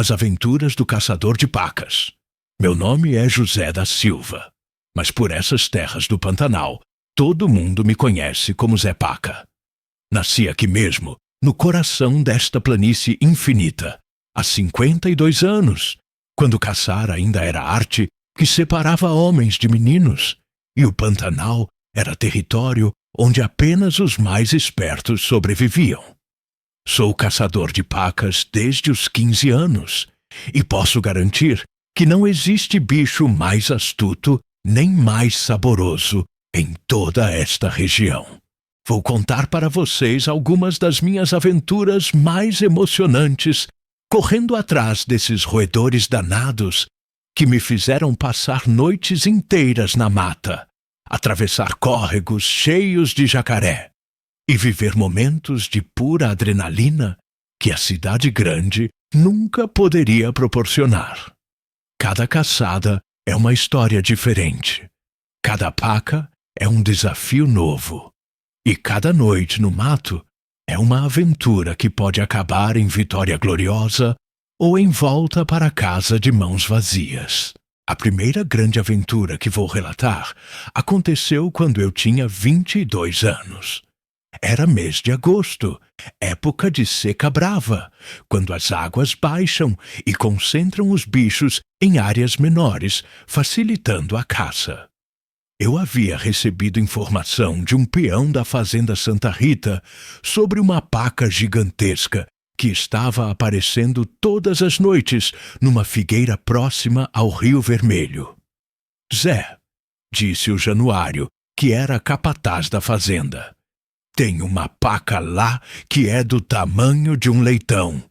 As Aventuras do Caçador de Pacas. Meu nome é José da Silva, mas por essas terras do Pantanal, todo mundo me conhece como Zé Paca. Nasci aqui mesmo, no coração desta planície infinita, há 52 anos, quando caçar ainda era arte que separava homens de meninos, e o Pantanal era território onde apenas os mais espertos sobreviviam. Sou caçador de pacas desde os 15 anos, e posso garantir que não existe bicho mais astuto nem mais saboroso em toda esta região. Vou contar para vocês algumas das minhas aventuras mais emocionantes, correndo atrás desses roedores danados que me fizeram passar noites inteiras na mata, atravessar córregos cheios de jacaré e viver momentos de pura adrenalina que a cidade grande nunca poderia proporcionar. Cada caçada é uma história diferente. Cada paca é um desafio novo. E cada noite no mato é uma aventura que pode acabar em vitória gloriosa ou em volta para casa de mãos vazias. A primeira grande aventura que vou relatar aconteceu quando eu tinha 22 anos. Era mês de agosto, época de seca brava, quando as águas baixam e concentram os bichos em áreas menores, facilitando a caça. Eu havia recebido informação de um peão da fazenda Santa Rita sobre uma paca gigantesca que estava aparecendo todas as noites numa figueira próxima ao Rio Vermelho. Zé, disse o Januário, que era capataz da fazenda, tem uma paca lá que é do tamanho de um leitão.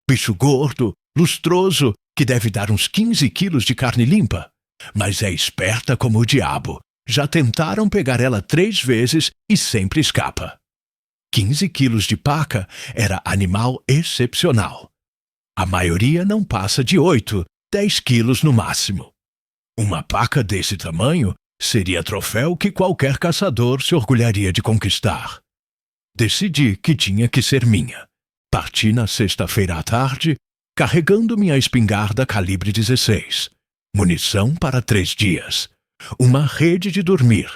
Bicho gordo, lustroso, que deve dar uns 15 quilos de carne limpa. Mas é esperta como o diabo. Já tentaram pegar ela 3 vezes e sempre escapa. 15 quilos de paca era animal excepcional. A maioria não passa de 8, 10 quilos no máximo. Uma paca desse tamanho seria troféu que qualquer caçador se orgulharia de conquistar. Decidi que tinha que ser minha. Parti na sexta-feira à tarde, carregando minha espingarda calibre 16, munição para 3 dias, uma rede de dormir,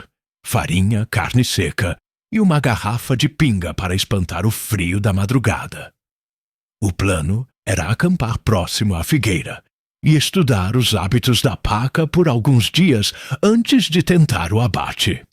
farinha, carne seca e uma garrafa de pinga para espantar o frio da madrugada. O plano era acampar próximo à figueira e estudar os hábitos da paca por alguns dias antes de tentar o abate.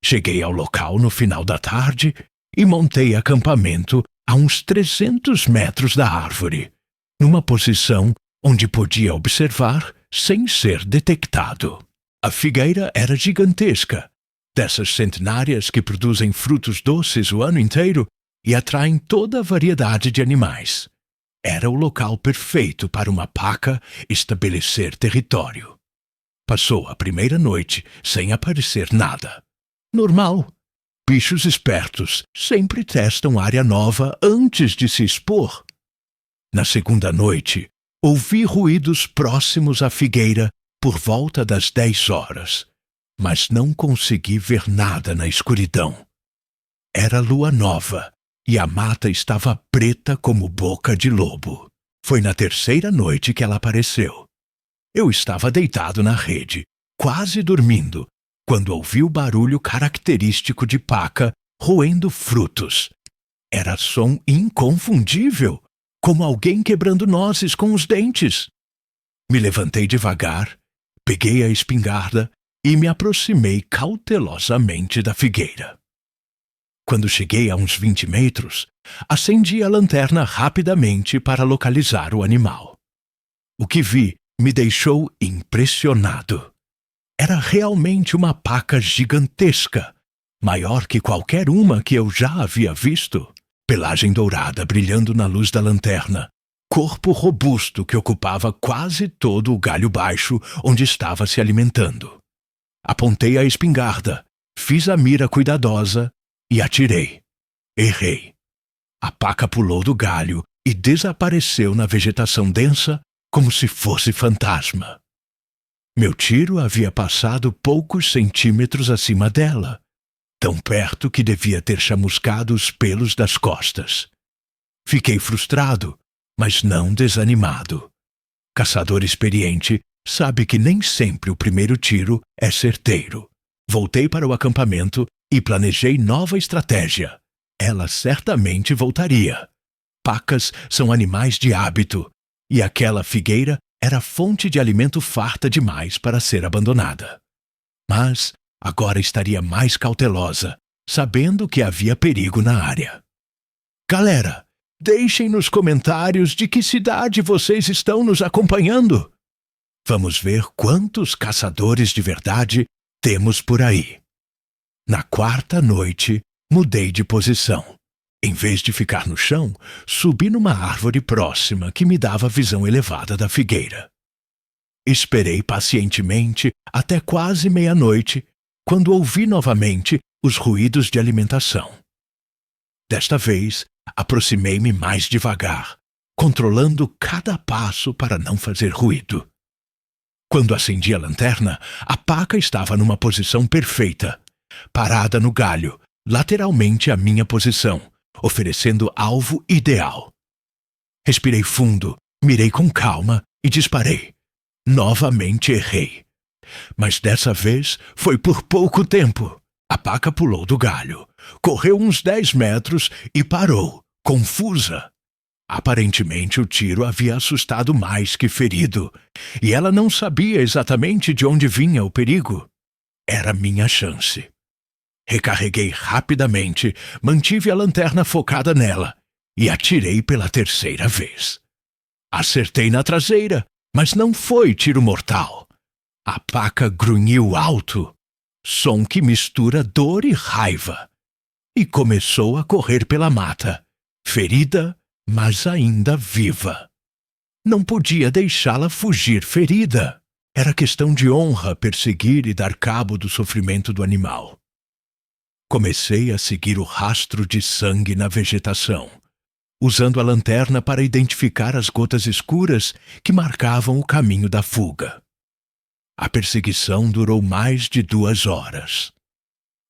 Cheguei ao local no final da tarde e montei acampamento a uns 300 metros da árvore, numa posição onde podia observar sem ser detectado. A figueira era gigantesca, dessas centenárias que produzem frutos doces o ano inteiro e atraem toda a variedade de animais. Era o local perfeito para uma paca estabelecer território. Passou a primeira noite sem aparecer nada. Normal. Bichos espertos sempre testam área nova antes de se expor. Na segunda noite, ouvi ruídos próximos à figueira por volta das 10 horas, mas não consegui ver nada na escuridão. Era lua nova e a mata estava preta como boca de lobo. Foi na terceira noite que ela apareceu. Eu estava deitado na rede, quase dormindo, quando ouvi o barulho característico de paca roendo frutos. Era som inconfundível, como alguém quebrando nozes com os dentes. Me levantei devagar, peguei a espingarda e me aproximei cautelosamente da figueira. Quando cheguei a uns 20 metros, acendi a lanterna rapidamente para localizar o animal. O que vi me deixou impressionado. Era realmente uma paca gigantesca, maior que qualquer uma que eu já havia visto. Pelagem dourada brilhando na luz da lanterna, corpo robusto que ocupava quase todo o galho baixo onde estava se alimentando. Apontei a espingarda, fiz a mira cuidadosa e atirei. Errei. A paca pulou do galho e desapareceu na vegetação densa como se fosse fantasma. Meu tiro havia passado poucos centímetros acima dela, tão perto que devia ter chamuscado os pelos das costas. Fiquei frustrado, mas não desanimado. Caçador experiente sabe que nem sempre o primeiro tiro é certeiro. Voltei para o acampamento e planejei nova estratégia. Ela certamente voltaria. Pacas são animais de hábito, e aquela figueira era fonte de alimento farta demais para ser abandonada. Mas agora estaria mais cautelosa, sabendo que havia perigo na área. Galera, deixem nos comentários de que cidade vocês estão nos acompanhando. Vamos ver quantos caçadores de verdade temos por aí. Na quarta noite, mudei de posição. Em vez de ficar no chão, subi numa árvore próxima que me dava visão elevada da figueira. Esperei pacientemente até quase meia-noite, quando ouvi novamente os ruídos de alimentação. Desta vez, aproximei-me mais devagar, controlando cada passo para não fazer ruído. Quando acendi a lanterna, a paca estava numa posição perfeita, parada no galho, lateralmente à minha posição, oferecendo alvo ideal. Respirei fundo, mirei com calma e disparei. Novamente errei. Mas dessa vez foi por pouco tempo. A paca pulou do galho, correu uns 10 metros e parou, confusa. Aparentemente o tiro havia assustado mais que ferido, e ela não sabia exatamente de onde vinha o perigo. Era minha chance. Recarreguei rapidamente, mantive a lanterna focada nela e atirei pela terceira vez. Acertei na traseira, mas não foi tiro mortal. A paca grunhiu alto, som que mistura dor e raiva, e começou a correr pela mata, ferida, mas ainda viva. Não podia deixá-la fugir ferida. Era questão de honra perseguir e dar cabo do sofrimento do animal. Comecei a seguir o rastro de sangue na vegetação, usando a lanterna para identificar as gotas escuras que marcavam o caminho da fuga. A perseguição durou mais de 2 horas.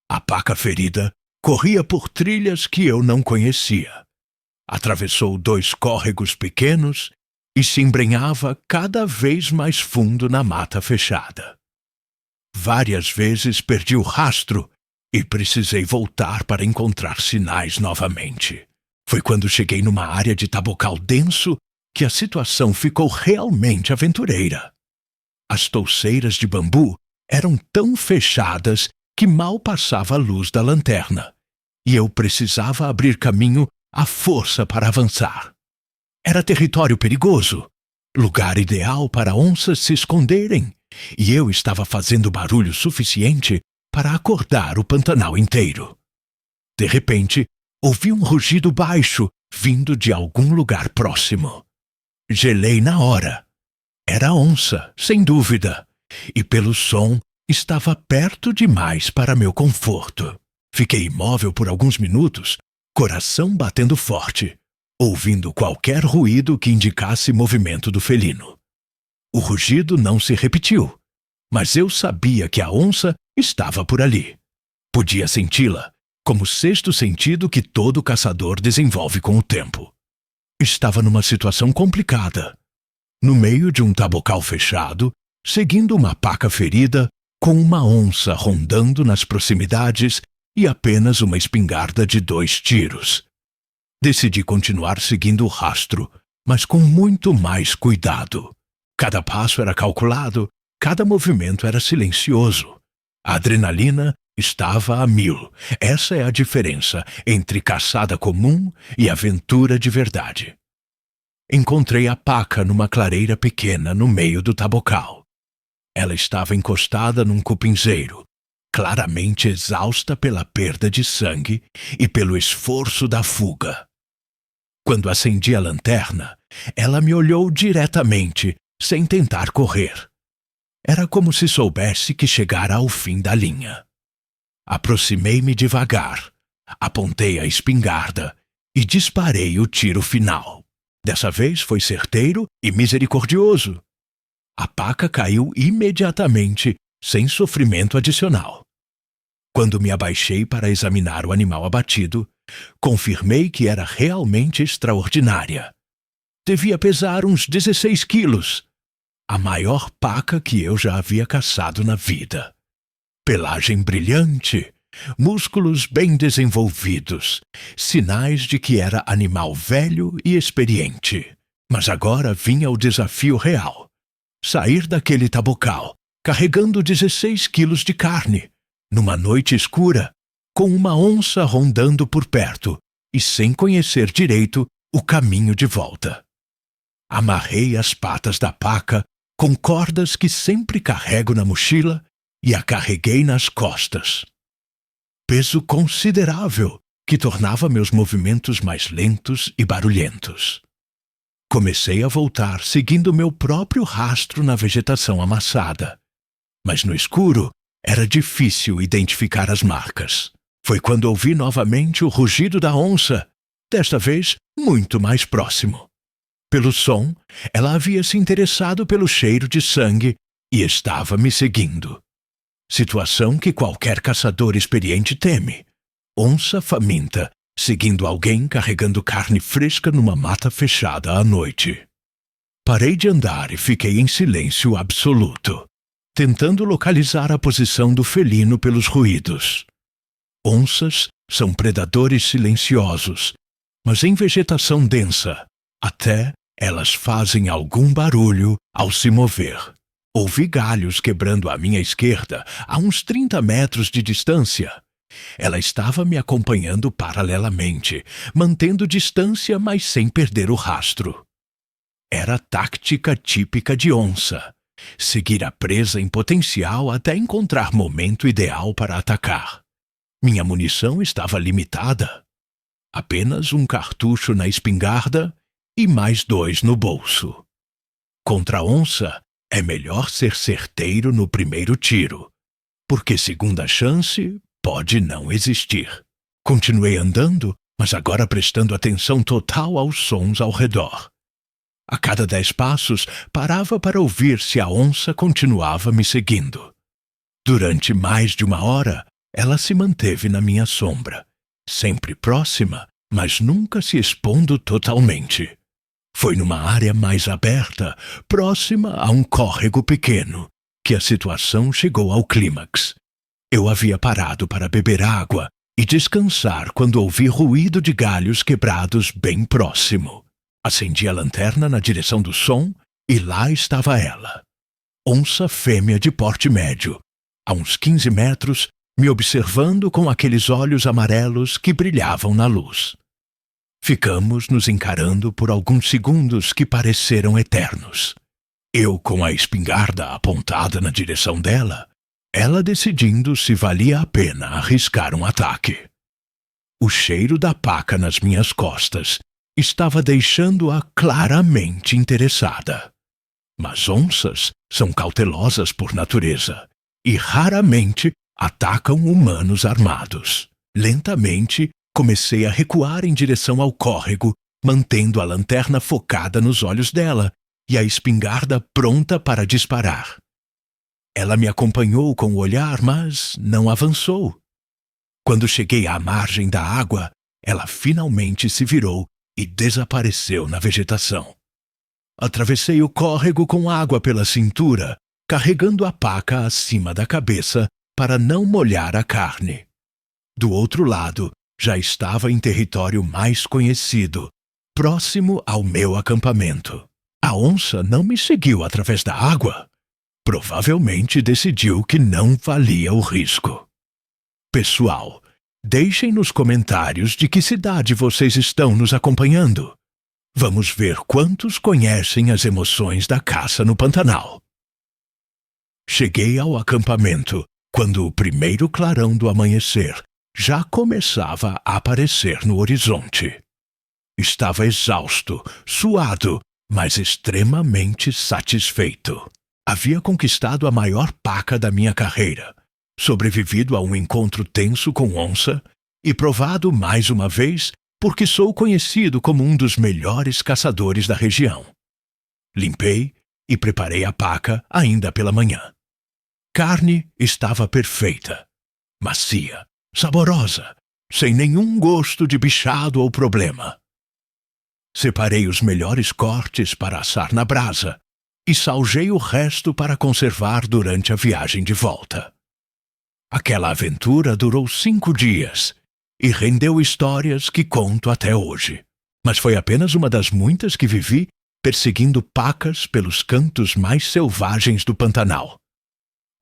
A paca ferida corria por trilhas que eu não conhecia. Atravessou 2 córregos pequenos e se embrenhava cada vez mais fundo na mata fechada. Várias vezes perdi o rastro e precisei voltar para encontrar sinais novamente. Foi quando cheguei numa área de tabocal denso que a situação ficou realmente aventureira. As touceiras de bambu eram tão fechadas que mal passava a luz da lanterna, e eu precisava abrir caminho à força para avançar. Era território perigoso, lugar ideal para onças se esconderem, e eu estava fazendo barulho suficiente para acordar o Pantanal inteiro. De repente, ouvi um rugido baixo vindo de algum lugar próximo. Gelei na hora. Era a onça, sem dúvida, e pelo som estava perto demais para meu conforto. Fiquei imóvel por alguns minutos, coração batendo forte, ouvindo qualquer ruído que indicasse movimento do felino. O rugido não se repetiu, mas eu sabia que a onça estava por ali. Podia senti-la, como sexto sentido que todo caçador desenvolve com o tempo. Estava numa situação complicada, no meio de um tabocal fechado, seguindo uma paca ferida, com uma onça rondando nas proximidades e apenas uma espingarda de 2 tiros. Decidi continuar seguindo o rastro, mas com muito mais cuidado. Cada passo era calculado, cada movimento era silencioso. A adrenalina estava a 1000. Essa é a diferença entre caçada comum e aventura de verdade. Encontrei a paca numa clareira pequena no meio do tabocal. Ela estava encostada num cupinzeiro, claramente exausta pela perda de sangue e pelo esforço da fuga. Quando acendi a lanterna, ela me olhou diretamente, sem tentar correr. Era como se soubesse que chegara ao fim da linha. Aproximei-me devagar, apontei a espingarda e disparei o tiro final. Dessa vez foi certeiro e misericordioso. A paca caiu imediatamente, sem sofrimento adicional. Quando me abaixei para examinar o animal abatido, confirmei que era realmente extraordinária. devia pesar uns 16 quilos. A maior paca que eu já havia caçado na vida. Pelagem brilhante, músculos bem desenvolvidos, sinais de que era animal velho e experiente. Mas agora vinha o desafio real. Sair daquele tabocal, carregando 16 quilos de carne, numa noite escura, com uma onça rondando por perto e sem conhecer direito o caminho de volta. Amarrei as patas da paca com cordas que sempre carrego na mochila e a carreguei nas costas. Peso considerável que tornava meus movimentos mais lentos e barulhentos. Comecei a voltar seguindo meu próprio rastro na vegetação amassada. Mas no escuro era difícil identificar as marcas. Foi quando ouvi novamente o rugido da onça, desta vez muito mais próximo. Pelo som, ela havia se interessado pelo cheiro de sangue e estava me seguindo. Situação que qualquer caçador experiente teme. Onça faminta, seguindo alguém carregando carne fresca numa mata fechada à noite. Parei de andar e fiquei em silêncio absoluto, tentando localizar a posição do felino pelos ruídos. Onças são predadores silenciosos, mas em vegetação densa, até elas fazem algum barulho ao se mover. Ouvi galhos quebrando à minha esquerda, a uns 30 metros de distância. Ela estava me acompanhando paralelamente, mantendo distância, mas sem perder o rastro. Era tática típica de onça. Seguir a presa em potencial até encontrar momento ideal para atacar. Minha munição estava limitada. Apenas um cartucho na espingarda e mais 2 no bolso. Contra a onça, é melhor ser certeiro no primeiro tiro, porque segunda chance pode não existir. Continuei andando, mas agora prestando atenção total aos sons ao redor. A cada 10 passos, parava para ouvir se a onça continuava me seguindo. Durante mais de 1 hora, ela se manteve na minha sombra, sempre próxima, mas nunca se expondo totalmente. Foi numa área mais aberta, próxima a um córrego pequeno, que a situação chegou ao clímax. Eu havia parado para beber água e descansar quando ouvi ruído de galhos quebrados bem próximo. Acendi a lanterna na direção do som e lá estava ela. Onça fêmea de porte médio, a uns 15 metros, me observando com aqueles olhos amarelos que brilhavam na luz. Ficamos nos encarando por alguns segundos que pareceram eternos. Eu com a espingarda apontada na direção dela, ela decidindo se valia a pena arriscar um ataque. O cheiro da paca nas minhas costas estava deixando-a claramente interessada. Mas onças são cautelosas por natureza e raramente atacam humanos armados. Lentamente, comecei a recuar em direção ao córrego, mantendo a lanterna focada nos olhos dela e a espingarda pronta para disparar. Ela me acompanhou com o olhar, mas não avançou. Quando cheguei à margem da água, ela finalmente se virou e desapareceu na vegetação. Atravessei o córrego com água pela cintura, carregando a paca acima da cabeça para não molhar a carne. Do outro lado, já estava em território mais conhecido, próximo ao meu acampamento. A onça não me seguiu através da água. Provavelmente decidiu que não valia o risco. Pessoal, deixem nos comentários de que cidade vocês estão nos acompanhando. Vamos ver quantos conhecem as emoções da caça no Pantanal. Cheguei ao acampamento quando o primeiro clarão do amanhecer já começava a aparecer no horizonte. Estava exausto, suado, mas extremamente satisfeito. Havia conquistado a maior paca da minha carreira, sobrevivido a um encontro tenso com onça e provado mais uma vez porque sou conhecido como um dos melhores caçadores da região. Limpei e preparei a paca ainda pela manhã. Carne estava perfeita, macia, saborosa, sem nenhum gosto de bichado ou problema. Separei os melhores cortes para assar na brasa e saljei o resto para conservar durante a viagem de volta. Aquela aventura durou 5 dias e rendeu histórias que conto até hoje. Mas foi apenas uma das muitas que vivi perseguindo pacas pelos cantos mais selvagens do Pantanal.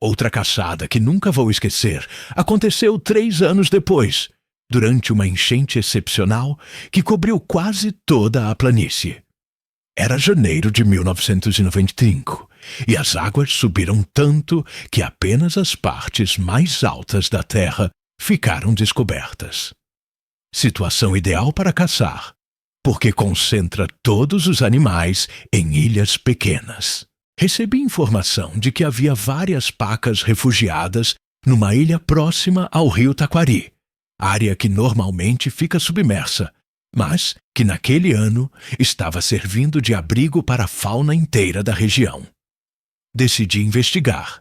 Outra caçada que nunca vou esquecer aconteceu 3 anos depois, durante uma enchente excepcional que cobriu quase toda a planície. Era janeiro de 1995 e as águas subiram tanto que apenas as partes mais altas da terra ficaram descobertas. Situação ideal para caçar, porque concentra todos os animais em ilhas pequenas. Recebi informação de que havia várias pacas refugiadas numa ilha próxima ao rio Taquari, área que normalmente fica submersa, mas que naquele ano estava servindo de abrigo para a fauna inteira da região. Decidi investigar,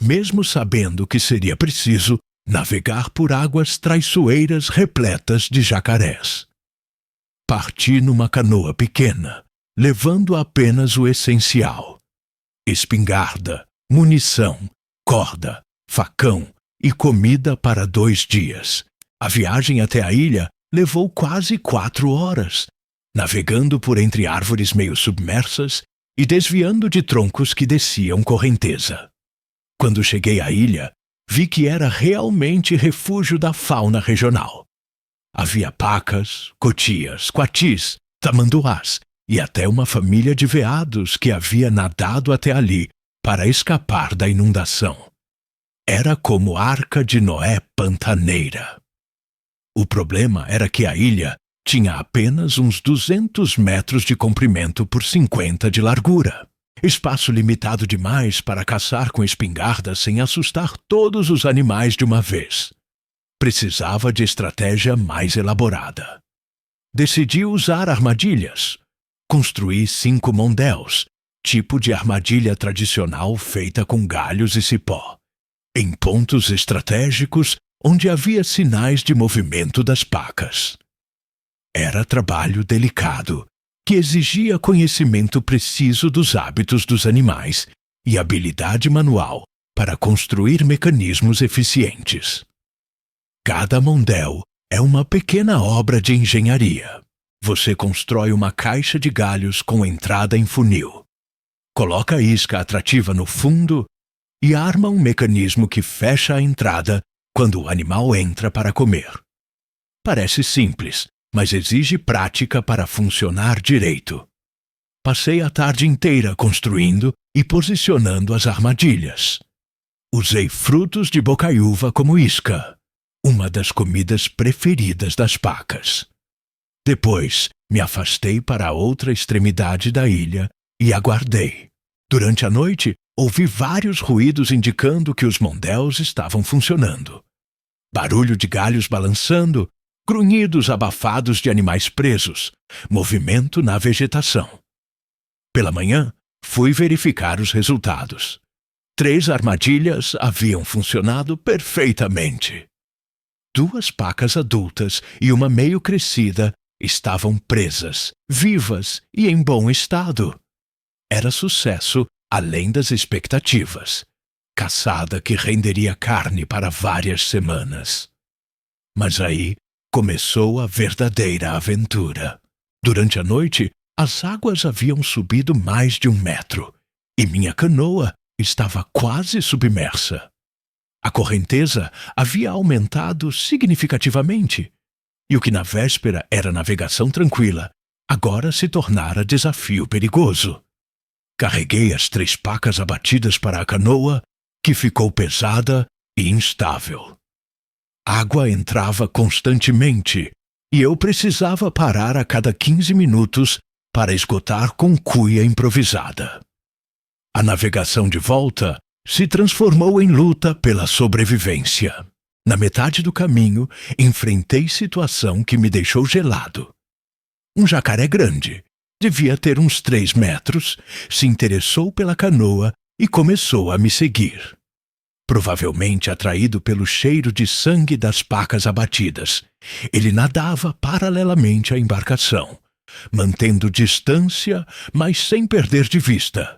mesmo sabendo que seria preciso navegar por águas traiçoeiras repletas de jacarés. Parti numa canoa pequena, levando apenas o essencial: espingarda, munição, corda, facão e comida para 2 dias. A viagem até a ilha levou quase 4 horas, navegando por entre árvores meio submersas e desviando de troncos que desciam correnteza. Quando cheguei à ilha, vi que era realmente refúgio da fauna regional. Havia pacas, cotias, coatis, tamanduás e até uma família de veados que havia nadado até ali para escapar da inundação. Era como a Arca de Noé pantaneira. O problema era que a ilha tinha apenas uns 200 metros de comprimento por 50 de largura. Espaço limitado demais para caçar com espingarda sem assustar todos os animais de uma vez. Precisava de estratégia mais elaborada. Decidi usar armadilhas. Construí 5 mondéus, tipo de armadilha tradicional feita com galhos e cipó, em pontos estratégicos onde havia sinais de movimento das pacas. Era trabalho delicado, que exigia conhecimento preciso dos hábitos dos animais e habilidade manual para construir mecanismos eficientes. Cada mondel é uma pequena obra de engenharia. Você constrói uma caixa de galhos com entrada em funil, coloca a isca atrativa no fundo e arma um mecanismo que fecha a entrada quando o animal entra para comer. Parece simples, mas exige prática para funcionar direito. Passei a tarde inteira construindo e posicionando as armadilhas. Usei frutos de bocaiúva como isca, uma das comidas preferidas das pacas. Depois, me afastei para a outra extremidade da ilha e aguardei. Durante a noite, ouvi vários ruídos indicando que os mondéus estavam funcionando. Barulho de galhos balançando, grunhidos abafados de animais presos, movimento na vegetação. Pela manhã, fui verificar os resultados. 3 armadilhas haviam funcionado perfeitamente. 2 pacas adultas e uma meio crescida estavam presas, vivas e em bom estado. Era sucesso além das expectativas. Caçada que renderia carne para várias semanas. Mas aí começou a verdadeira aventura. Durante a noite, as águas haviam subido mais de 1 metro e minha canoa estava quase submersa. A correnteza havia aumentado significativamente, e o que na véspera era navegação tranquila, agora se tornara desafio perigoso. Carreguei as 3 pacas abatidas para a canoa, que ficou pesada e instável. Água entrava constantemente, e eu precisava parar a cada 15 minutos para esgotar com cuia improvisada. A navegação de volta se transformou em luta pela sobrevivência. Na metade do caminho, enfrentei situação que me deixou gelado. Um jacaré grande, devia ter uns 3 metros, se interessou pela canoa e começou a me seguir. Provavelmente atraído pelo cheiro de sangue das pacas abatidas, ele nadava paralelamente à embarcação, mantendo distância, mas sem perder de vista.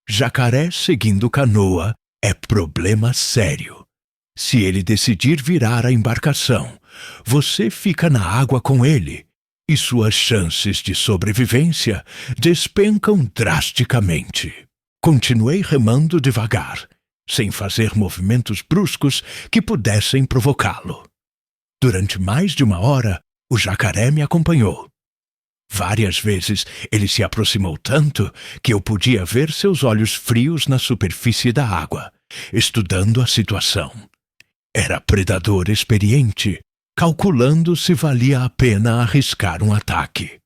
Jacaré seguindo canoa é problema sério. Se ele decidir virar a embarcação, você fica na água com ele e suas chances de sobrevivência despencam drasticamente. Continuei remando devagar, sem fazer movimentos bruscos que pudessem provocá-lo. Durante mais de 1 hora, o jacaré me acompanhou. Várias vezes ele se aproximou tanto que eu podia ver seus olhos frios na superfície da água, estudando a situação. Era predador experiente, calculando se valia a pena arriscar um ataque.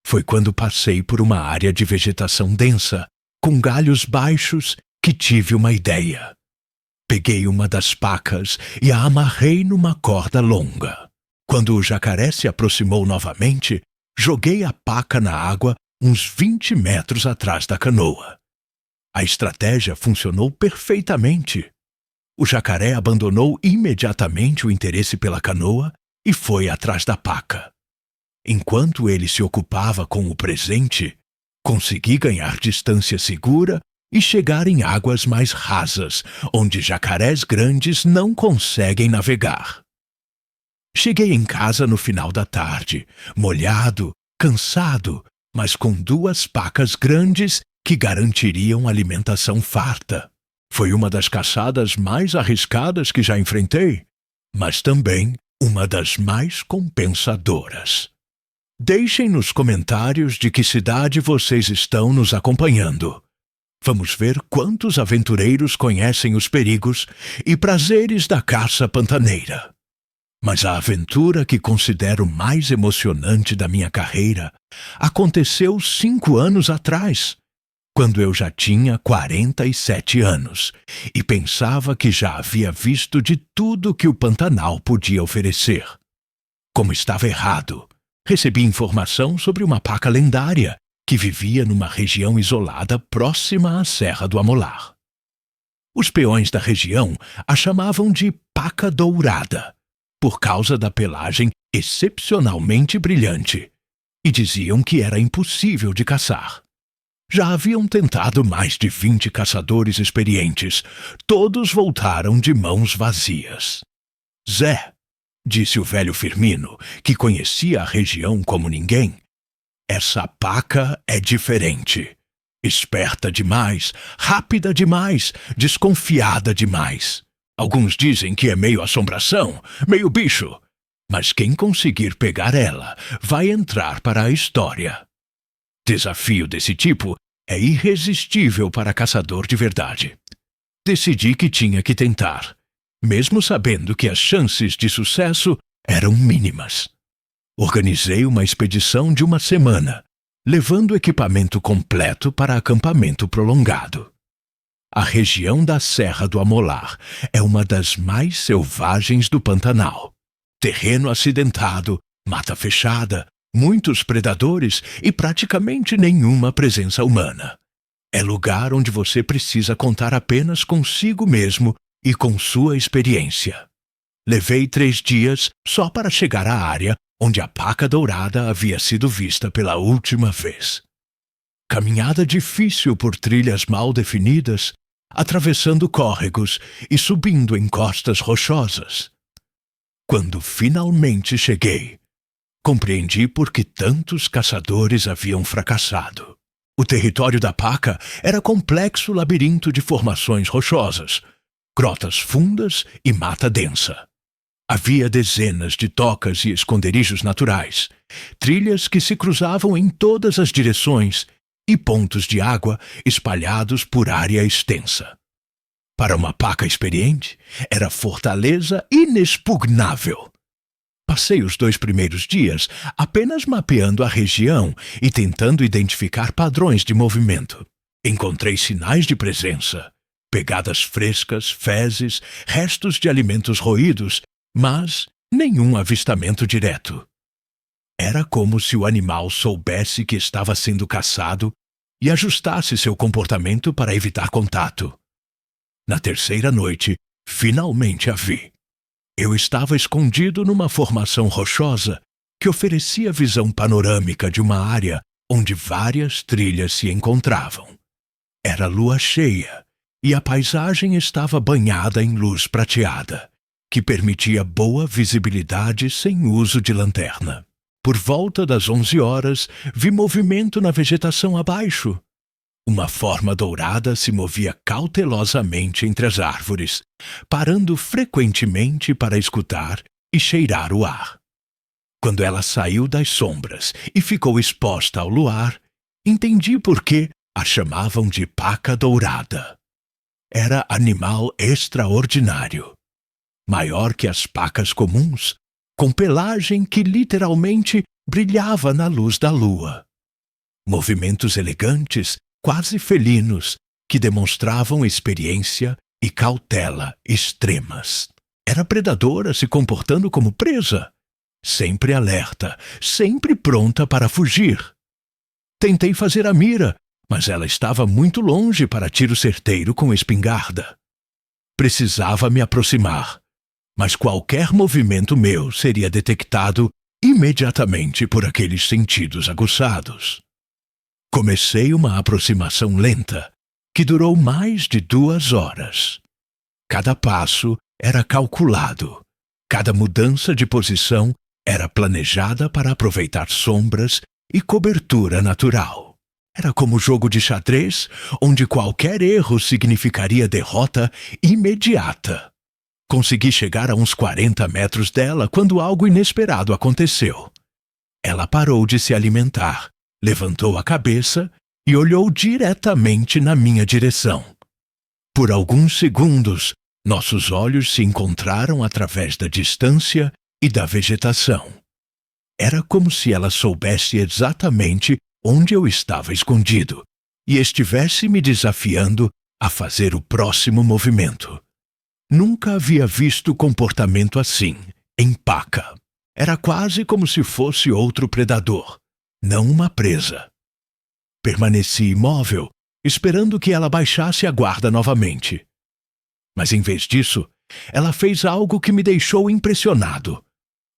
Foi quando passei por uma área de vegetação densa, com galhos baixos, que tive uma ideia. Peguei uma das pacas e a amarrei numa corda longa. Quando o jacaré se aproximou novamente, joguei a paca na água uns 20 metros atrás da canoa. A estratégia funcionou perfeitamente. O jacaré abandonou imediatamente o interesse pela canoa e foi atrás da paca. Enquanto ele se ocupava com o presente, consegui ganhar distância segura e chegar em águas mais rasas, onde jacarés grandes não conseguem navegar. Cheguei em casa no final da tarde, molhado, cansado, mas com 2 pacas grandes que garantiriam alimentação farta. Foi uma das caçadas mais arriscadas que já enfrentei, mas também uma das mais compensadoras. Deixem nos comentários de que cidade vocês estão nos acompanhando. Vamos ver quantos aventureiros conhecem os perigos e prazeres da caça pantaneira. Mas a aventura que considero mais emocionante da minha carreira aconteceu 5 anos atrás, quando eu já tinha 47 anos e pensava que já havia visto de tudo que o Pantanal podia oferecer. Como estava errado, recebi informação sobre uma paca lendária que vivia numa região isolada próxima à Serra do Amolar. Os peões da região a chamavam de paca dourada, por causa da pelagem excepcionalmente brilhante, e diziam que era impossível de caçar. Já haviam tentado mais de 20 caçadores experientes, todos voltaram de mãos vazias. Zé, disse o velho Firmino, que conhecia a região como ninguém, essa paca é diferente. Esperta demais, rápida demais, desconfiada demais. Alguns dizem que é meio assombração, meio bicho, mas quem conseguir pegar ela vai entrar para a história. Desafio desse tipo é irresistível para caçador de verdade. Decidi que tinha que tentar, mesmo sabendo que as chances de sucesso eram mínimas. Organizei uma expedição de 1 semana, levando equipamento completo para acampamento prolongado. A região da Serra do Amolar é uma das mais selvagens do Pantanal. Terreno acidentado, mata fechada, muitos predadores e praticamente nenhuma presença humana. É lugar onde você precisa contar apenas consigo mesmo e com sua experiência. Levei 3 dias só para chegar à área onde a paca dourada havia sido vista pela última vez. Caminhada difícil por trilhas mal definidas, atravessando córregos e subindo encostas rochosas. Quando finalmente cheguei, compreendi por que tantos caçadores haviam fracassado. O território da paca era complexo labirinto de formações rochosas, grotas fundas e mata densa. Havia dezenas de tocas e esconderijos naturais, trilhas que se cruzavam em todas as direções e pontos de água espalhados por área extensa. Para uma paca experiente, era fortaleza inexpugnável. Passei os 2 primeiros dias apenas mapeando a região e tentando identificar padrões de movimento. Encontrei sinais de presença, pegadas frescas, fezes, restos de alimentos roídos, mas nenhum avistamento direto. Era como se o animal soubesse que estava sendo caçado e ajustasse seu comportamento para evitar contato. Na 3ª noite, finalmente a vi. Eu estava escondido numa formação rochosa que oferecia visão panorâmica de uma área onde várias trilhas se encontravam. Era lua cheia e a paisagem estava banhada em luz prateada, que permitia boa visibilidade sem uso de lanterna. Por volta das 11 horas, vi movimento na vegetação abaixo. Uma forma dourada se movia cautelosamente entre as árvores, parando frequentemente para escutar e cheirar o ar. Quando ela saiu das sombras e ficou exposta ao luar, entendi por que a chamavam de paca dourada. Era animal extraordinário, maior que as pacas comuns, com pelagem que literalmente brilhava na luz da lua. Movimentos elegantes, quase felinos, que demonstravam experiência e cautela extremas. Era predadora se comportando como presa, sempre alerta, sempre pronta para fugir. Tentei fazer a mira, mas ela estava muito longe para tiro certeiro com espingarda. Precisava me aproximar, mas qualquer movimento meu seria detectado imediatamente por aqueles sentidos aguçados. Comecei uma aproximação lenta, que durou mais de 2 horas. Cada passo era calculado, cada mudança de posição era planejada para aproveitar sombras e cobertura natural. Era como jogo de xadrez, onde qualquer erro significaria derrota imediata. Consegui chegar a uns 40 metros dela quando algo inesperado aconteceu. Ela parou de se alimentar, levantou a cabeça e olhou diretamente na minha direção. Por alguns segundos, nossos olhos se encontraram através da distância e da vegetação. Era como se ela soubesse exatamente onde eu estava escondido e estivesse me desafiando a fazer o próximo movimento. Nunca havia visto comportamento assim, em paca. Era quase como se fosse outro predador, não uma presa. Permaneci imóvel, esperando que ela baixasse a guarda novamente. Mas em vez disso, ela fez algo que me deixou impressionado.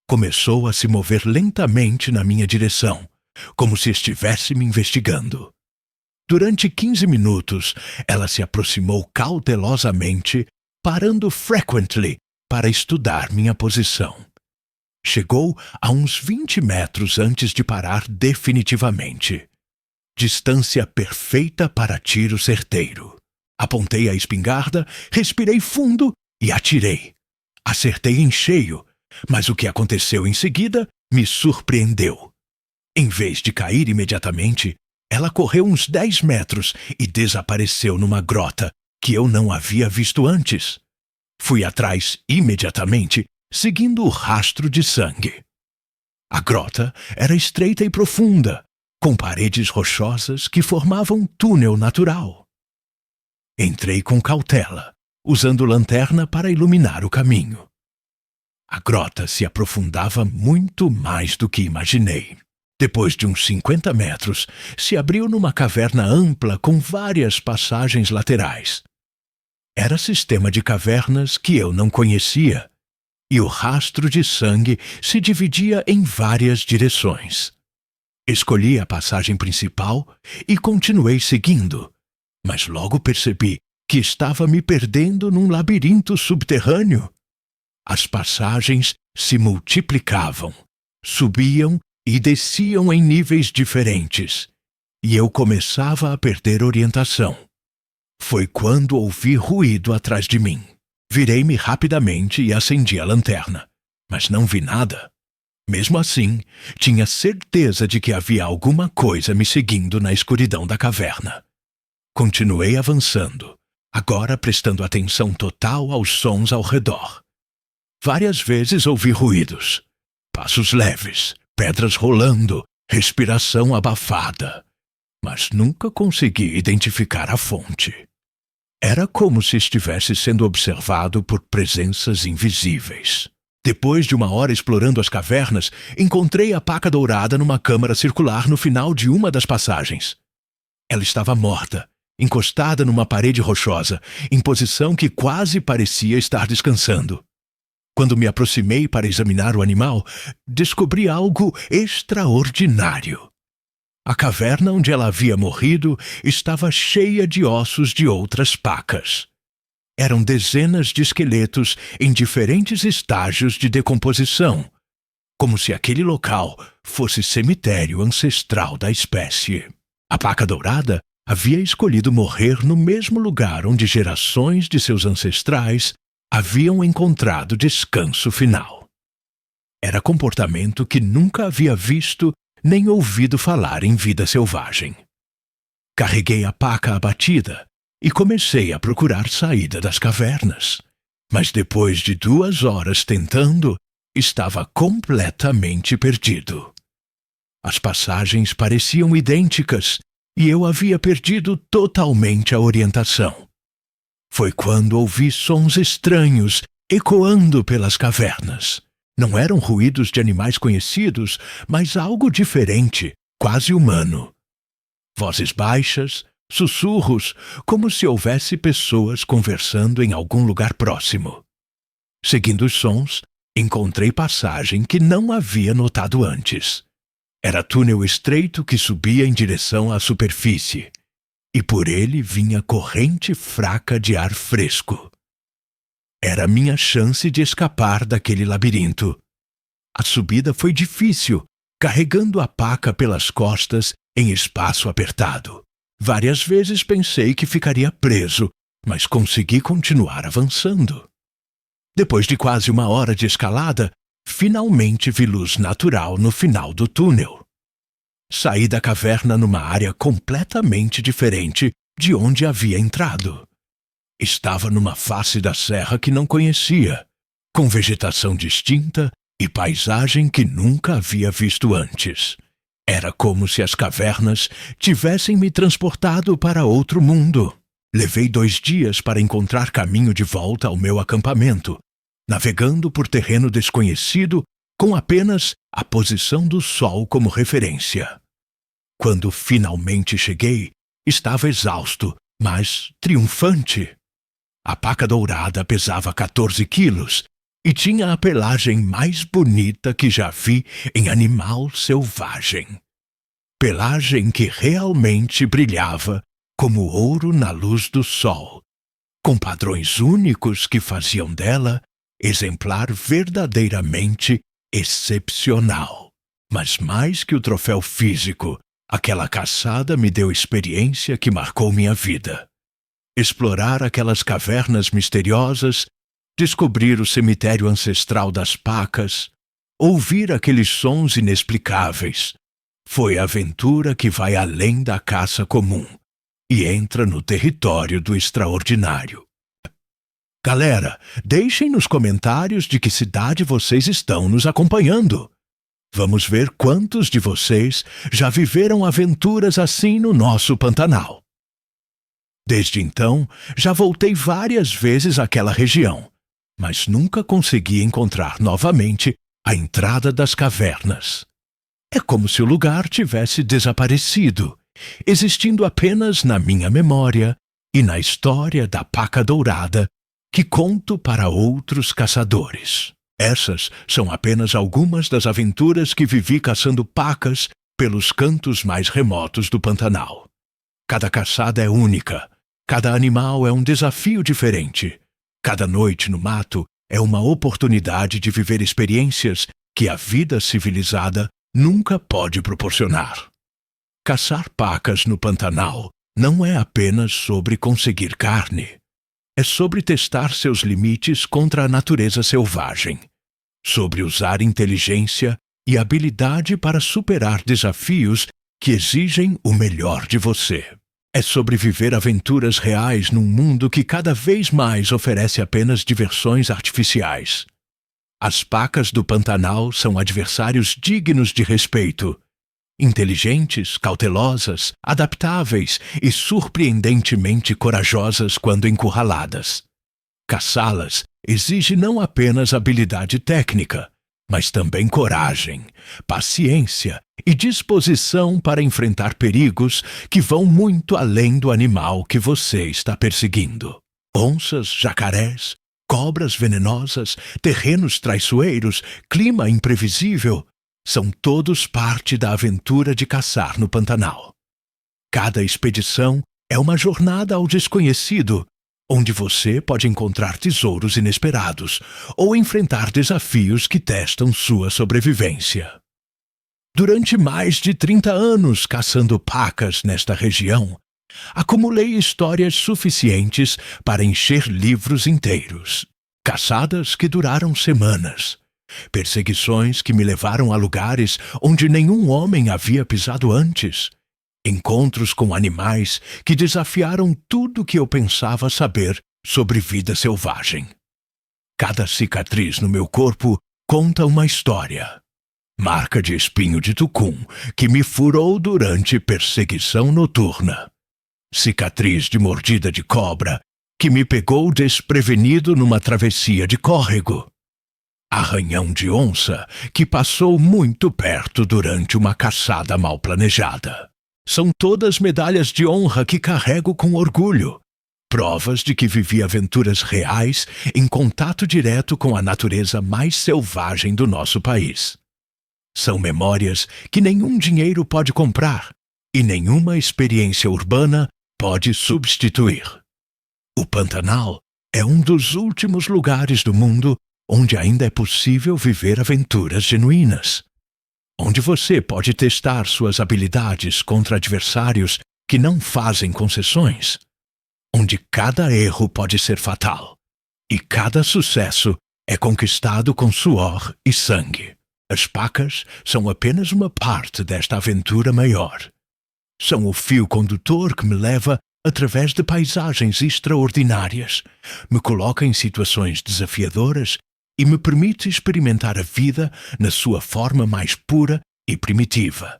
Começou a se mover lentamente na minha direção, como se estivesse me investigando. Durante 15 minutos, ela se aproximou cautelosamente, parando frequently para estudar minha posição. Chegou a uns 20 metros antes de parar definitivamente. Distância perfeita para tiro certeiro. Apontei a espingarda, respirei fundo e atirei. Acertei em cheio, mas o que aconteceu em seguida me surpreendeu. Em vez de cair imediatamente, ela correu uns 10 metros e desapareceu numa grota que eu não havia visto antes. Fui atrás imediatamente, seguindo o rastro de sangue. A grota era estreita e profunda, com paredes rochosas que formavam um túnel natural. Entrei com cautela, usando lanterna para iluminar o caminho. A grota se aprofundava muito mais do que imaginei. Depois de uns 50 metros, se abriu numa caverna ampla com várias passagens laterais. Era sistema de cavernas que eu não conhecia, e o rastro de sangue se dividia em várias direções. Escolhi a passagem principal e continuei seguindo, mas logo percebi que estava me perdendo num labirinto subterrâneo. As passagens se multiplicavam, subiam e desciam em níveis diferentes, e eu começava a perder orientação. Foi quando ouvi ruído atrás de mim. Virei-me rapidamente e acendi a lanterna, mas não vi nada. Mesmo assim, tinha certeza de que havia alguma coisa me seguindo na escuridão da caverna. Continuei avançando, agora prestando atenção total aos sons ao redor. Várias vezes ouvi ruídos, passos leves, pedras rolando, respiração abafada, mas nunca consegui identificar a fonte. Era como se estivesse sendo observado por presenças invisíveis. Depois de 1 hora explorando as cavernas, encontrei a paca dourada numa câmara circular no final de uma das passagens. Ela estava morta, encostada numa parede rochosa, em posição que quase parecia estar descansando. Quando me aproximei para examinar o animal, descobri algo extraordinário. A caverna onde ela havia morrido estava cheia de ossos de outras pacas. Eram dezenas de esqueletos em diferentes estágios de decomposição, como se aquele local fosse cemitério ancestral da espécie. A paca dourada havia escolhido morrer no mesmo lugar onde gerações de seus ancestrais haviam encontrado descanso final. Era comportamento que nunca havia visto nem ouvido falar em vida selvagem. Carreguei a paca abatida e comecei a procurar saída das cavernas. Mas depois de 2 horas tentando, estava completamente perdido. As passagens pareciam idênticas e eu havia perdido totalmente a orientação. Foi quando ouvi sons estranhos ecoando pelas cavernas. Não eram ruídos de animais conhecidos, mas algo diferente, quase humano. Vozes baixas, sussurros, como se houvesse pessoas conversando em algum lugar próximo. Seguindo os sons, encontrei passagem que não havia notado antes. Era túnel estreito que subia em direção à superfície, e por ele vinha corrente fraca de ar fresco. Era minha chance de escapar daquele labirinto. A subida foi difícil, carregando a paca pelas costas em espaço apertado. Várias vezes pensei que ficaria preso, mas consegui continuar avançando. Depois de quase 1 hora de escalada, finalmente vi luz natural no final do túnel. Saí da caverna numa área completamente diferente de onde havia entrado. Estava numa face da serra que não conhecia, com vegetação distinta e paisagem que nunca havia visto antes. Era como se as cavernas tivessem me transportado para outro mundo. Levei 2 dias para encontrar caminho de volta ao meu acampamento, navegando por terreno desconhecido com apenas a posição do sol como referência. Quando finalmente cheguei, estava exausto, mas triunfante. A paca dourada pesava 14 quilos e tinha a pelagem mais bonita que já vi em animal selvagem. Pelagem que realmente brilhava como ouro na luz do sol, com padrões únicos que faziam dela exemplar verdadeiramente excepcional. Mas mais que o troféu físico, aquela caçada me deu experiência que marcou minha vida. Explorar aquelas cavernas misteriosas, descobrir o cemitério ancestral das pacas, ouvir aqueles sons inexplicáveis, foi a aventura que vai além da caça comum e entra no território do extraordinário. Galera, deixem nos comentários de que cidade vocês estão nos acompanhando. Vamos ver quantos de vocês já viveram aventuras assim no nosso Pantanal. Desde então, já voltei várias vezes àquela região, mas nunca consegui encontrar novamente a entrada das cavernas. É como se o lugar tivesse desaparecido, existindo apenas na minha memória e na história da paca dourada que conto para outros caçadores. Essas são apenas algumas das aventuras que vivi caçando pacas pelos cantos mais remotos do Pantanal. Cada caçada é única, cada animal é um desafio diferente, cada noite no mato é uma oportunidade de viver experiências que a vida civilizada nunca pode proporcionar. Caçar pacas no Pantanal não é apenas sobre conseguir carne. É sobre testar seus limites contra a natureza selvagem, sobre usar inteligência e habilidade para superar desafios que exigem o melhor de você. É sobre viver aventuras reais num mundo que cada vez mais oferece apenas diversões artificiais. As pacas do Pantanal são adversários dignos de respeito, inteligentes, cautelosas, adaptáveis e surpreendentemente corajosas quando encurraladas. Caçá-las exige não apenas habilidade técnica, mas também coragem, paciência e disposição para enfrentar perigos que vão muito além do animal que você está perseguindo. Onças, jacarés, Cobras venenosas, terrenos traiçoeiros, clima imprevisível, são todos parte da aventura de caçar no Pantanal. Cada expedição é uma jornada ao desconhecido, onde você pode encontrar tesouros inesperados ou enfrentar desafios que testam sua sobrevivência. Durante mais de 30 anos caçando pacas nesta região, acumulei histórias suficientes para encher livros inteiros. Caçadas que duraram semanas. Perseguições que me levaram a lugares onde nenhum homem havia pisado antes. Encontros com animais que desafiaram tudo que eu pensava saber sobre vida selvagem. Cada cicatriz no meu corpo conta uma história. Marca de espinho de tucum que me furou durante perseguição noturna. Cicatriz de mordida de cobra que me pegou desprevenido numa travessia de córrego. Arranhão de onça que passou muito perto durante uma caçada mal planejada. São todas medalhas de honra que carrego com orgulho. Provas de que vivi aventuras reais em contato direto com a natureza mais selvagem do nosso país. São memórias que nenhum dinheiro pode comprar e nenhuma experiência urbana pode substituir. O Pantanal é um dos últimos lugares do mundo onde ainda é possível viver aventuras genuínas. Onde você pode testar suas habilidades contra adversários que não fazem concessões. Onde cada erro pode ser fatal e cada sucesso é conquistado com suor e sangue. As pacas são apenas uma parte desta aventura maior. São o fio condutor que me leva através de paisagens extraordinárias, me coloca em situações desafiadoras e me permite experimentar a vida na sua forma mais pura e primitiva.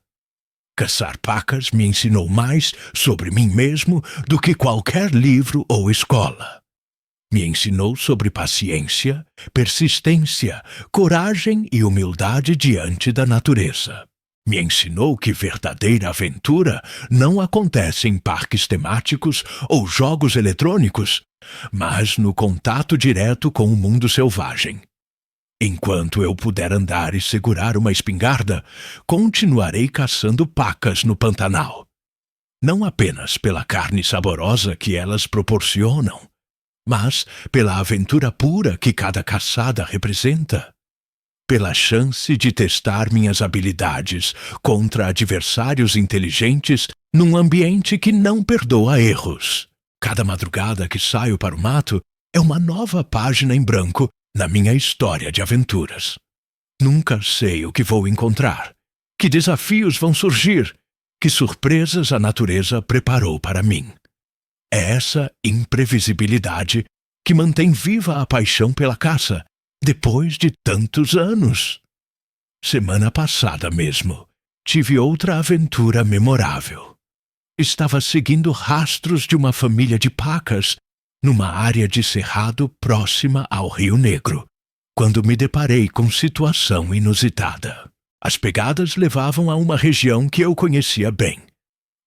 Caçar pacas me ensinou mais sobre mim mesmo do que qualquer livro ou escola. Me ensinou sobre paciência, persistência, coragem e humildade diante da natureza. Me ensinou que verdadeira aventura não acontece em parques temáticos ou jogos eletrônicos, mas no contato direto com o mundo selvagem. Enquanto eu puder andar e segurar uma espingarda, continuarei caçando pacas no Pantanal. Não apenas pela carne saborosa que elas proporcionam, mas pela aventura pura que cada caçada representa. Pela chance de testar minhas habilidades contra adversários inteligentes num ambiente que não perdoa erros. Cada madrugada que saio para o mato é uma nova página em branco na minha história de aventuras. Nunca sei o que vou encontrar, que desafios vão surgir, que surpresas a natureza preparou para mim. É essa imprevisibilidade que mantém viva a paixão pela caça, depois de tantos anos. Semana passada mesmo, tive outra aventura memorável. Estava seguindo rastros de uma família de pacas numa área de cerrado próxima ao Rio Negro, quando me deparei com situação inusitada. As pegadas levavam a uma região que eu conhecia bem.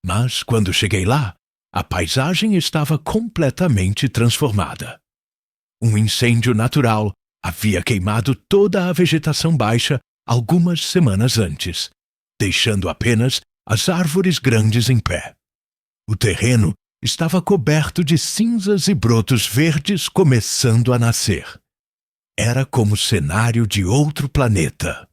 Mas, quando cheguei lá, a paisagem estava completamente transformada. Um incêndio natural havia queimado toda a vegetação baixa algumas semanas antes, deixando apenas as árvores grandes em pé. O terreno estava coberto de cinzas e brotos verdes começando a nascer. Era como cenário de outro planeta.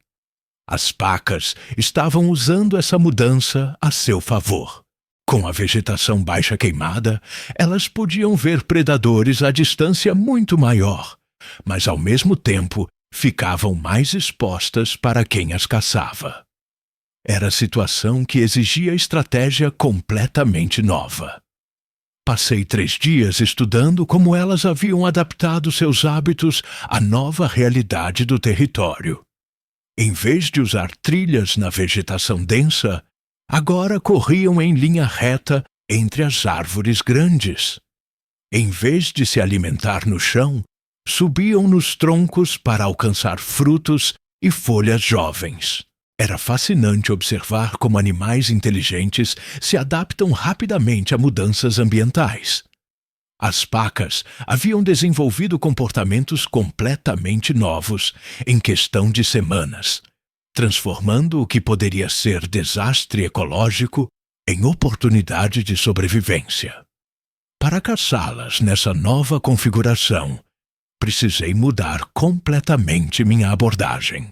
As pacas estavam usando essa mudança a seu favor. Com a vegetação baixa queimada, elas podiam ver predadores à distância muito maior, mas ao mesmo tempo ficavam mais expostas para quem as caçava. Era situação que exigia estratégia completamente nova. Passei 3 dias estudando como elas haviam adaptado seus hábitos à nova realidade do território. Em vez de usar trilhas na vegetação densa, agora corriam em linha reta entre as árvores grandes. Em vez de se alimentar no chão, subiam nos troncos para alcançar frutos e folhas jovens. Era fascinante observar como animais inteligentes se adaptam rapidamente a mudanças ambientais. As pacas haviam desenvolvido comportamentos completamente novos em questão de semanas, transformando o que poderia ser desastre ecológico em oportunidade de sobrevivência. Para caçá-las nessa nova configuração, precisei mudar completamente minha abordagem.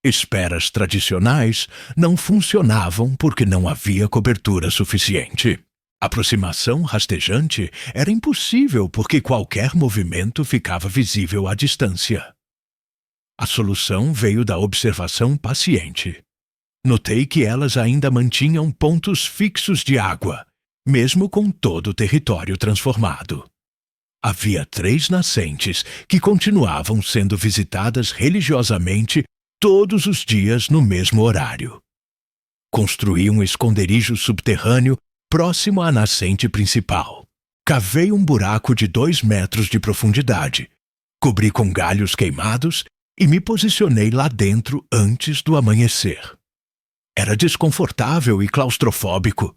Esperas tradicionais não funcionavam porque não havia cobertura suficiente. Aproximação rastejante era impossível porque qualquer movimento ficava visível à distância. A solução veio da observação paciente. Notei que elas ainda mantinham pontos fixos de água, mesmo com todo o território transformado. Havia 3 nascentes que continuavam sendo visitadas religiosamente todos os dias no mesmo horário. Construí um esconderijo subterrâneo próximo à nascente principal. Cavei um buraco de 2 metros de profundidade, cobri com galhos queimados e me posicionei lá dentro antes do amanhecer. Era desconfortável e claustrofóbico,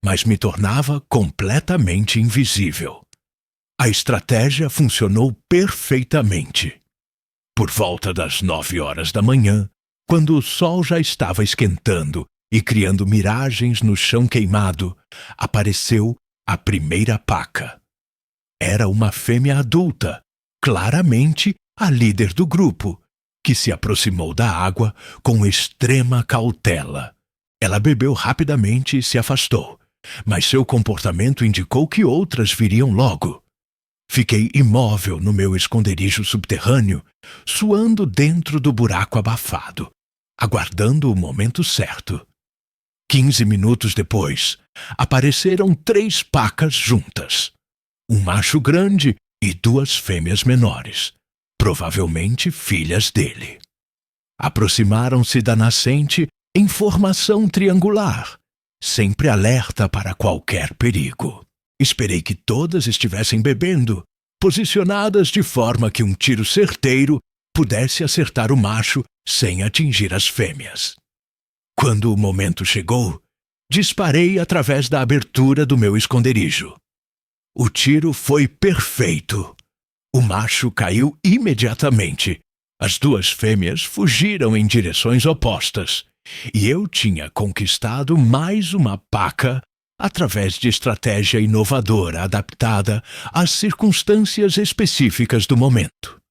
mas me tornava completamente invisível. A estratégia funcionou perfeitamente. Por volta das 9 horas da manhã, quando o sol já estava esquentando e criando miragens no chão queimado, apareceu a primeira paca. Era uma fêmea adulta, claramente a líder do grupo, que se aproximou da água com extrema cautela. Ela bebeu rapidamente e se afastou, mas seu comportamento indicou que outras viriam logo. Fiquei imóvel no meu esconderijo subterrâneo, suando dentro do buraco abafado, aguardando o momento certo. 15 minutos depois, apareceram 3 pacas juntas. Um macho grande e 2 fêmeas menores, provavelmente filhas dele. Aproximaram-se da nascente em formação triangular, sempre alerta para qualquer perigo. Esperei que todas estivessem bebendo, posicionadas de forma que um tiro certeiro pudesse acertar o macho sem atingir as fêmeas. Quando o momento chegou, disparei através da abertura do meu esconderijo. O tiro foi perfeito. O macho caiu imediatamente. As 2 fêmeas fugiram em direções opostas, e eu tinha conquistado mais uma paca através de estratégia inovadora adaptada às circunstâncias específicas do momento.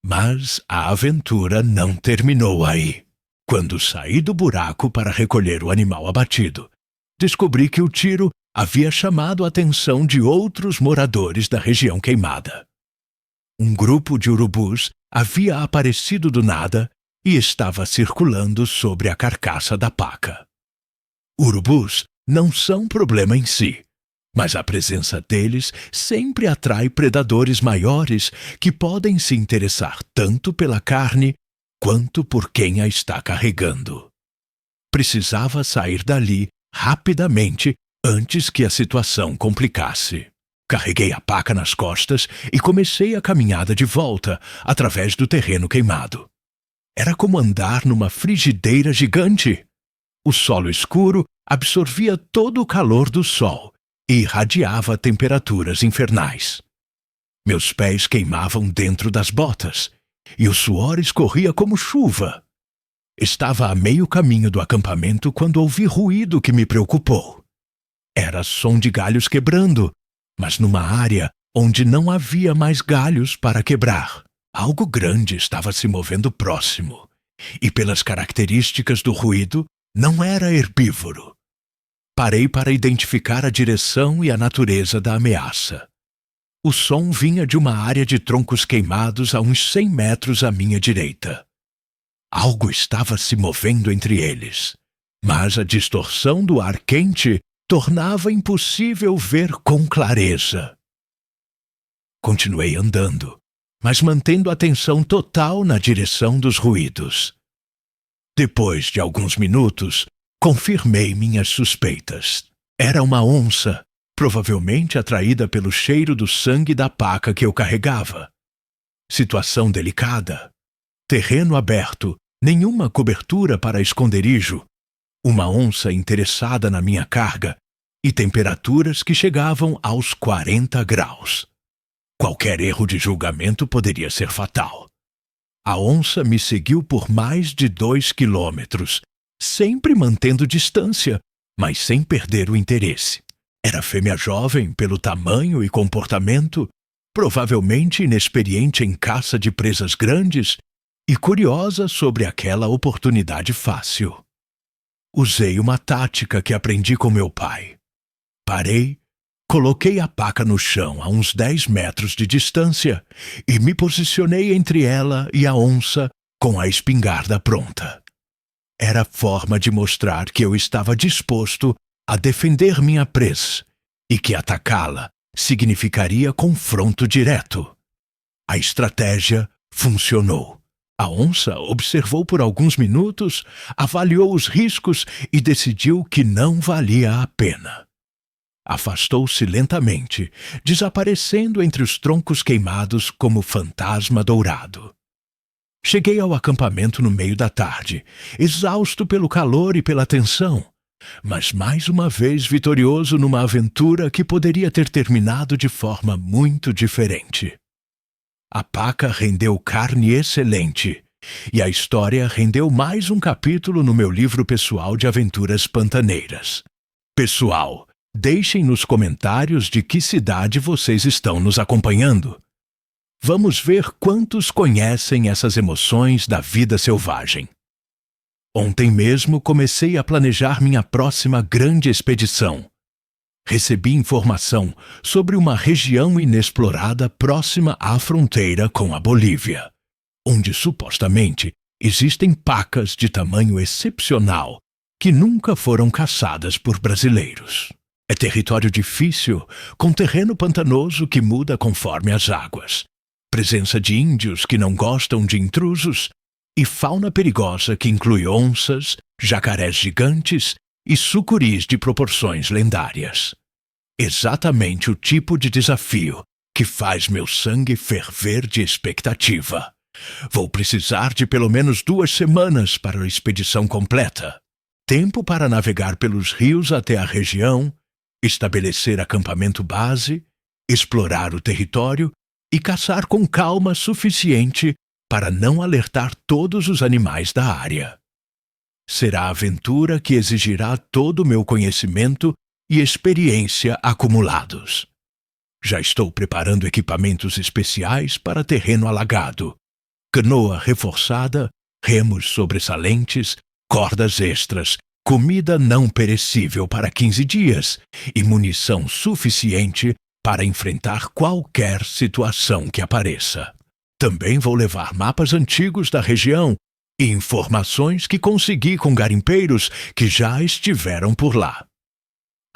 Mas a aventura não terminou aí. Quando saí do buraco para recolher o animal abatido, descobri que o tiro havia chamado a atenção de outros moradores da região queimada. Um grupo de urubus havia aparecido do nada e estava circulando sobre a carcaça da paca. Urubus não são problema em si, mas a presença deles sempre atrai predadores maiores que podem se interessar tanto pela carne quanto por quem a está carregando. Precisava sair dali rapidamente antes que a situação complicasse. Carreguei a paca nas costas e comecei a caminhada de volta através do terreno queimado. Era como andar numa frigideira gigante. O solo escuro absorvia todo o calor do sol e irradiava temperaturas infernais. Meus pés queimavam dentro das botas e o suor escorria como chuva. Estava a meio caminho do acampamento quando ouvi ruído que me preocupou. Era som de galhos quebrando, mas numa área onde não havia mais galhos para quebrar. Algo grande estava se movendo próximo, e pelas características do ruído, não era herbívoro. Parei para identificar a direção e a natureza da ameaça. O som vinha de uma área de troncos queimados a uns 100 metros à minha direita. Algo estava se movendo entre eles, mas a distorção do ar quente tornava impossível ver com clareza. Continuei andando, mas mantendo atenção total na direção dos ruídos. Depois de alguns minutos, confirmei minhas suspeitas. Era uma onça, provavelmente atraída pelo cheiro do sangue da paca que eu carregava. Situação delicada. Terreno aberto, nenhuma cobertura para esconderijo. Uma onça interessada na minha carga e temperaturas que chegavam aos 40 graus. Qualquer erro de julgamento poderia ser fatal. A onça me seguiu por mais de 2 quilômetros, sempre mantendo distância, mas sem perder o interesse. Era fêmea jovem pelo tamanho e comportamento, provavelmente inexperiente em caça de presas grandes e curiosa sobre aquela oportunidade fácil. Usei uma tática que aprendi com meu pai. Parei, coloquei a paca no chão a uns 10 metros de distância e me posicionei entre ela e a onça com a espingarda pronta. Era a forma de mostrar que eu estava disposto a defender minha presa e que atacá-la significaria confronto direto. A estratégia funcionou. A onça observou por alguns minutos, avaliou os riscos e decidiu que não valia a pena. Afastou-se lentamente, desaparecendo entre os troncos queimados como fantasma dourado. Cheguei ao acampamento no meio da tarde, exausto pelo calor e pela tensão, mas mais uma vez vitorioso numa aventura que poderia ter terminado de forma muito diferente. A paca rendeu carne excelente, e a história rendeu mais um capítulo no meu livro pessoal de aventuras pantaneiras. Pessoal, deixem nos comentários de que cidade vocês estão nos acompanhando. Vamos ver quantos conhecem essas emoções da vida selvagem. Ontem mesmo comecei a planejar minha próxima grande expedição. Recebi informação sobre uma região inexplorada próxima à fronteira com a Bolívia, onde supostamente existem pacas de tamanho excepcional que nunca foram caçadas por brasileiros. É território difícil, com terreno pantanoso que muda conforme as águas, presença de índios que não gostam de intrusos e fauna perigosa que inclui onças, jacarés gigantes e sucuris de proporções lendárias. Exatamente o tipo de desafio que faz meu sangue ferver de expectativa. Vou precisar de pelo menos 2 semanas para a expedição completa. Tempo para navegar pelos rios até a região, estabelecer acampamento base, explorar o território e caçar com calma suficiente para não alertar todos os animais da área. Será a aventura que exigirá todo o meu conhecimento e experiência acumulados. Já estou preparando equipamentos especiais para terreno alagado, canoa reforçada, remos sobressalentes, cordas extras, comida não perecível para 15 dias e munição suficiente para enfrentar qualquer situação que apareça. Também vou levar mapas antigos da região e informações que consegui com garimpeiros que já estiveram por lá.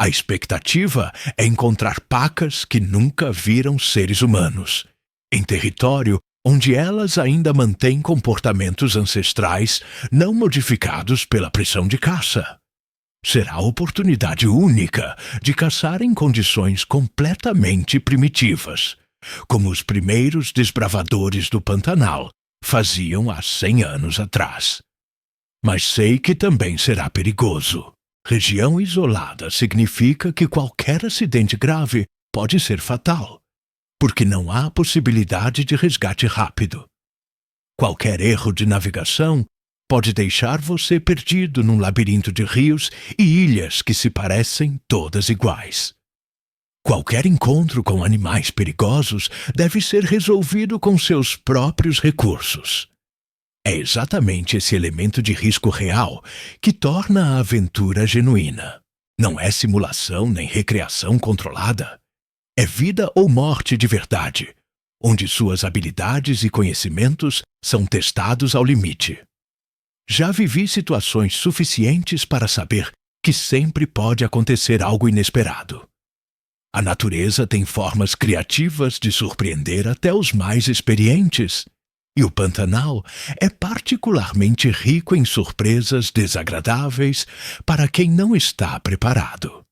A expectativa é encontrar pacas que nunca viram seres humanos, em território onde elas ainda mantêm comportamentos ancestrais não modificados pela pressão de caça. Será a oportunidade única de caçar em condições completamente primitivas, como os primeiros desbravadores do Pantanal faziam há 100 anos atrás. Mas sei que também será perigoso. Região isolada significa que qualquer acidente grave pode ser fatal, porque não há possibilidade de resgate rápido. Qualquer erro de navegação pode deixar você perdido num labirinto de rios e ilhas que se parecem todas iguais. Qualquer encontro com animais perigosos deve ser resolvido com seus próprios recursos. É exatamente esse elemento de risco real que torna a aventura genuína. Não é simulação nem recreação controlada. É vida ou morte de verdade, onde suas habilidades e conhecimentos são testados ao limite. Já vivi situações suficientes para saber que sempre pode acontecer algo inesperado. A natureza tem formas criativas de surpreender até os mais experientes, e o Pantanal é particularmente rico em surpresas desagradáveis para quem não está preparado.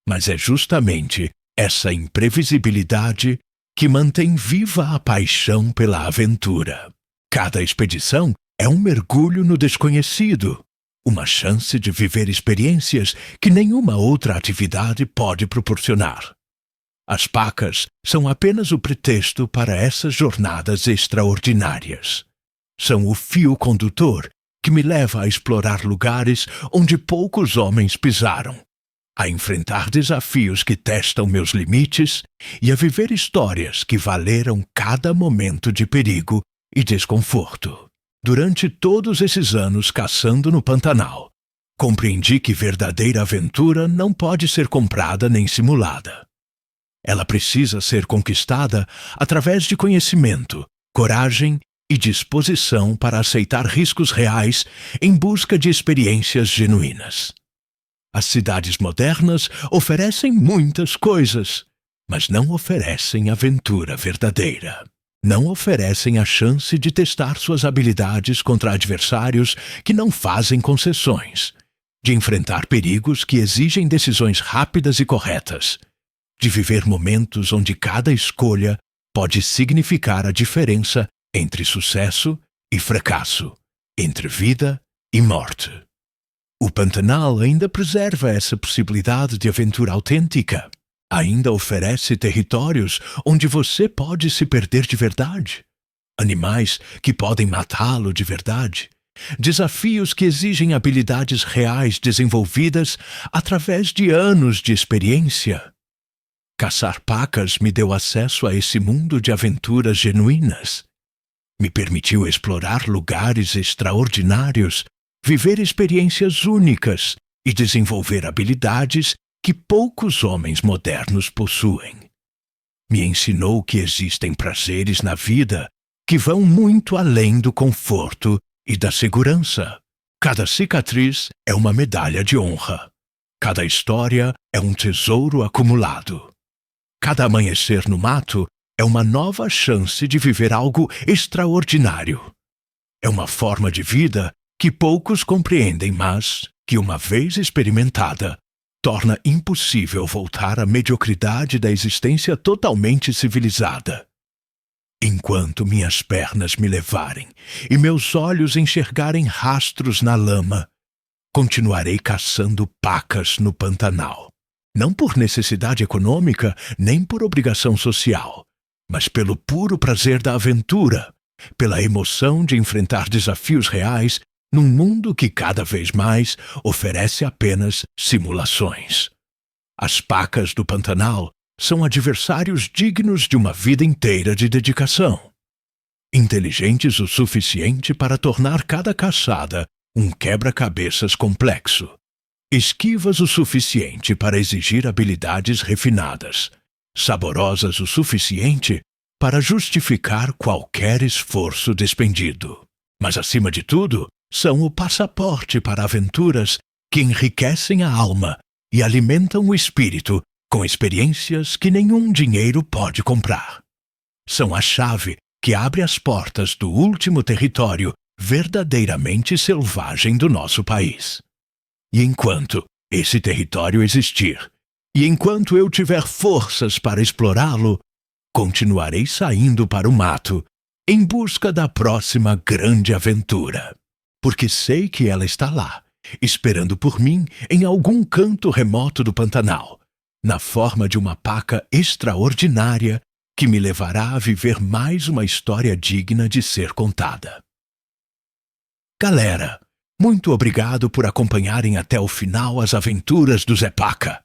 Mas é justamente essa imprevisibilidade que mantém viva a paixão pela aventura. Cada expedição é um mergulho no desconhecido, Uma chance de viver experiências que nenhuma outra atividade pode proporcionar. As pacas são apenas o pretexto para essas jornadas extraordinárias. São o fio condutor que me leva a explorar lugares onde poucos homens pisaram, a enfrentar desafios que testam meus limites e a viver histórias que valeram cada momento de perigo e desconforto. Durante todos esses anos caçando no Pantanal, compreendi que verdadeira aventura não pode ser comprada nem simulada. Ela precisa ser conquistada através de conhecimento, coragem e disposição para aceitar riscos reais em busca de experiências genuínas. As cidades modernas oferecem muitas coisas, mas não oferecem aventura verdadeira. Não oferecem a chance de testar suas habilidades contra adversários que não fazem concessões, de enfrentar perigos que exigem decisões rápidas e corretas, de viver momentos onde cada escolha pode significar a diferença entre sucesso e fracasso, entre vida e morte. O Pantanal ainda preserva essa possibilidade de aventura autêntica. Ainda oferece territórios onde você pode se perder de verdade, animais que podem matá-lo de verdade, desafios que exigem habilidades reais desenvolvidas através de anos de experiência. Caçar pacas me deu acesso a esse mundo de aventuras genuínas. Me permitiu explorar lugares extraordinários, viver experiências únicas e desenvolver habilidades que poucos homens modernos possuem. Me ensinou que existem prazeres na vida que vão muito além do conforto e da segurança. Cada cicatriz é uma medalha de honra. Cada história é um tesouro acumulado. Cada amanhecer no mato é uma nova chance de viver algo extraordinário. É uma forma de vida que poucos compreendem, mas que, uma vez experimentada, torna impossível voltar à mediocridade da existência totalmente civilizada. Enquanto minhas pernas me levarem e meus olhos enxergarem rastros na lama, continuarei caçando pacas no Pantanal. Não por necessidade econômica, nem por obrigação social, mas pelo puro prazer da aventura, pela emoção de enfrentar desafios reais num mundo que cada vez mais oferece apenas simulações. As pacas do Pantanal são adversários dignos de uma vida inteira de dedicação. Inteligentes o suficiente para tornar cada caçada um quebra-cabeças complexo. Esquivas o suficiente para exigir habilidades refinadas. Saborosas o suficiente para justificar qualquer esforço despendido. Mas, acima de tudo, são o passaporte para aventuras que enriquecem a alma e alimentam o espírito com experiências que nenhum dinheiro pode comprar. São a chave que abre as portas do último território verdadeiramente selvagem do nosso país. E enquanto esse território existir, e enquanto eu tiver forças para explorá-lo, continuarei saindo para o mato em busca da próxima grande aventura. Porque sei que ela está lá, esperando por mim em algum canto remoto do Pantanal, na forma de uma paca extraordinária que me levará a viver mais uma história digna de ser contada. Galera, muito obrigado por acompanharem até o final as aventuras do Zé Paca.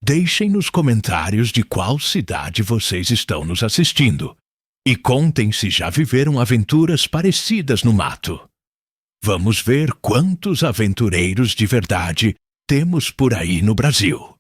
Deixem nos comentários de qual cidade vocês estão nos assistindo e contem se já viveram aventuras parecidas no mato. Vamos ver quantos aventureiros de verdade temos por aí no Brasil.